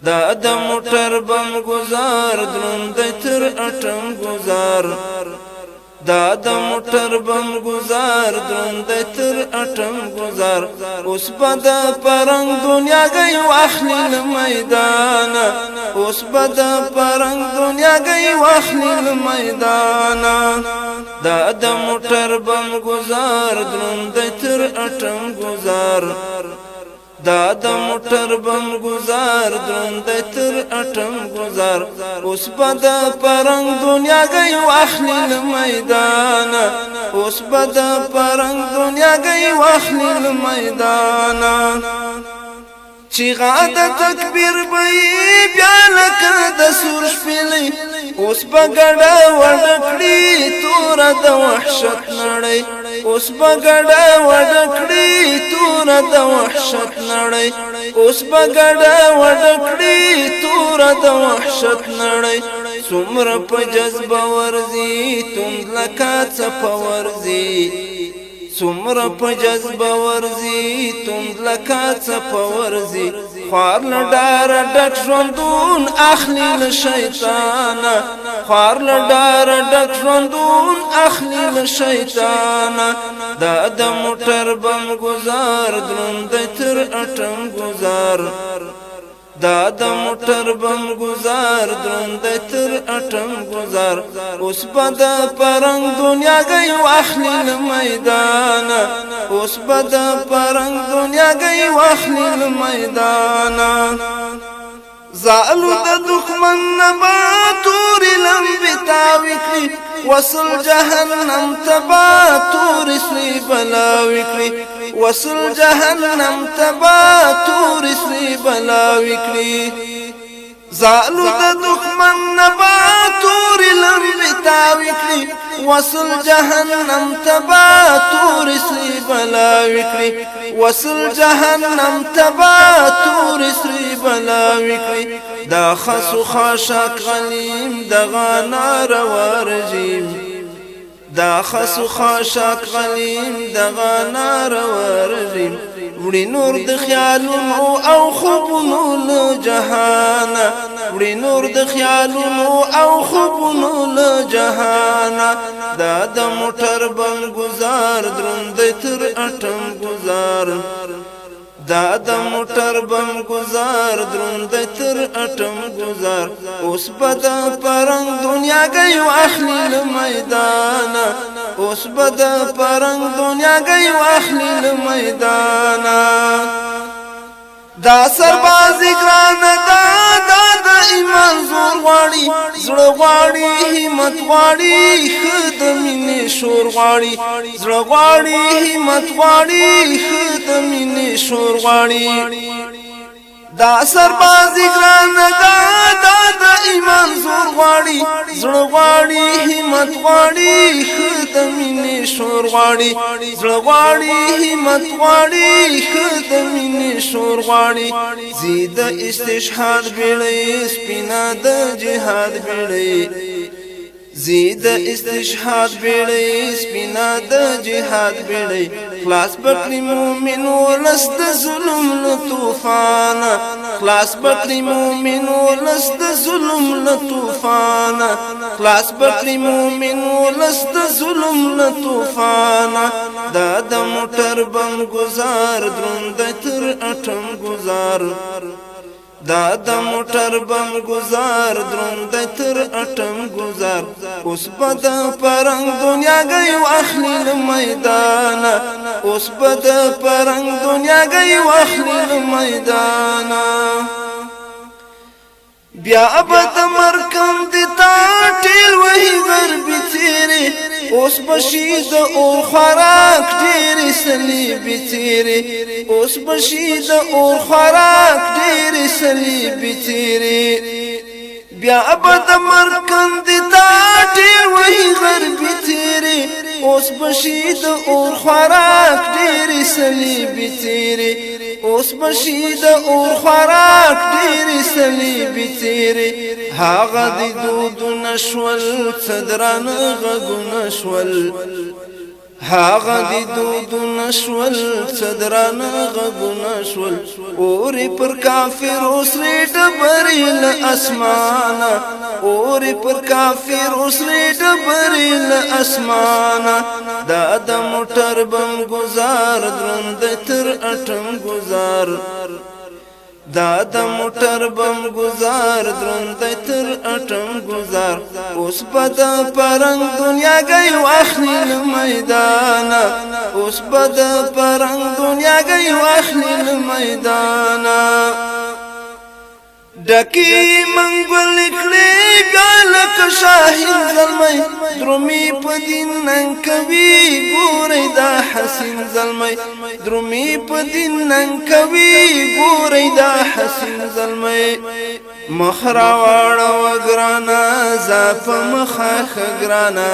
دا د موټر بم گزار دروندی تر اټم گزار دا د موټر بم گزار دروندی تر اټم گزار اوس به د پرنګ دنیا گئی واخلی له میدانه اوس به د پرنګ دنیا گئی واخلی له میدانه دا د موټر بم گزار دروندی تر اټم گزار دا د موټر بم گزار دروندی تر اټم گزار اوس به د پرنګ دنیا گئی واخلی له میدانه اوس به د پرنګ دنیا گئی واخلی له میدانه چیغه د تکبیر بئی بیا لکه د سور شپیلی اوس به ګډه وډه کړي توره د وحشت نړۍ اوس به ګډه وډه کړي توره د وحشت نړۍ اوس به ګډه وډه کړي توره د وحشت نړۍ څومره په جذبه ورځي توند لکه څپه ورځي څومره په جذبه ورځي توند لکه څپه ورځي خوار له ډاره ډک ژوندون اخلي له شیطانه خوار له ډاره ډک ژوندون اخلي له شیطانه دا د موټر بم گزار دروندی تر اټم گزار دا د موټر بم گزار دروندی تر اټم گزار اوس به د پرنګ دنیا گئی واخلی له میدانه اوس به د پرنګ دنیا گئی واخلی له میدانه زالو د دښمن نبا تورې لمبې تاوې کړي وصل جهنم تبا تورې سرې بلاوې کړي وصل جهنم تبا تورې سرې بلاوې کړي زالو د دښمن نبا تورې لمبې تاوې کړي وصل جهنم تبا تورې سرې بلاوې کړي وصل جهنم تبا تورې سرې بلاوې کړي دا خسو خاشاک غلیم دغه ناروا رژیم دا خسو خاشاک غلیم دغه ناروا رژیم وړي نور د خیالونو او خوبونو له جهانه وړي نور د خیالونو او خوبونو له جهانه دا د موټر بم گزار دروندی تر اټم گزار دا د موټر بم گزار دروندی تر اټم گزار اوس به د پرنګ دنیا گئی واخلی له میدانه اوس به د پرنګ دنیا گئی واخلی له میدانه دا سربازی ګرانه دا د ایمان زور غواړي زړه غواړي همت غواړي ښه د مینې شور غواړي زړه غواړي همت غواړي ښه د مینې شور غواړي دا سربازی ګرانه دا د ایمان زور غواړي زړه غواړي همت غواړي ښه د مینې شور غواړي زړه غواړي همت غواړي ښه د مینې شور غواړي زید استشهاد بیړۍ سپینه د جهاد بیړۍ زید استشهاد بیړۍ سپینه د جهاد بیړۍ خلاص بکړي مومن ولس د ظلم له طوفانه خلاص بکړي مومن ولس د ظلم له طوفانه خلاص بکړي مومن ولس د ظلم له طوفانه دا د موټر بم گزار دروندی تر اټم گزار دا د موټر بم گزار دروندی تر اټم گزار اوس به د پرنګ دنیا گئی واخلی له میدانه اوس به د پرنګ دنیا گئی واخلی له میدانه بیا به د مرکم د تا ټیل وهي غربي تیرې اوس بشي د اور خوراک ډېرې صلیبې تیرې اوس بشي د اور خوراک ډېرې صلیبې تیرې بیا به د مرکم د تا ټیل وهي غربي تیرې اوس بشي د اور خوراک ډېرې صلیبې تیرې اوس بشي د اور خوراک ډېرې صلیبې تیرې هغه د دودونه شول څه درانه غږونه شول هاغه دی دودونه شول صدرانه غږونه شول اورې پر کافر اوس ری ډبر ډبرې له اسمانه اورې پر کافر سرې ډبرې له اسمانه دا د موټر بم گزار دروند تر اټم گزار دا د موټر بم گزار دروند تر اټم گزار اوس بد پرنګ دنیا گئی واخلی له میدانه اوس بد پرنګ دنیا گئی واخلی له میدانه ډکی منګل کړي ګالک شاهین زلمی درومي په دین نن کوي ګورې دا حسین زلمی درومي په دین نن کوي ګورې دا حسین زلمی مخرا واړه وګرانا زاپ مخه خګرانا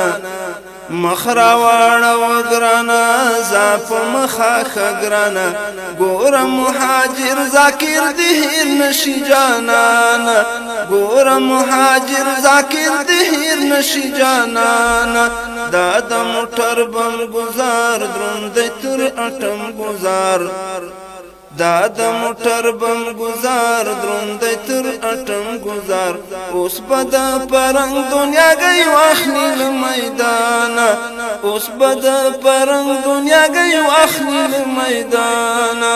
مخرا واړه وګرانا زاپ مخه خګرانا ګور مهاجر ذاکر دهیر نشي جانانا ګور مهاجر ذاکر دهیر نشي جانانا دا د موټر بم گزار دروند تر اټم گزار دا د موټر بم گزار دروند تر اټم گزار اوس بد پرنګ دنیا گئی واخلی له میدانه اوس بد پرنګ دنیا گئی واخلی له میدانه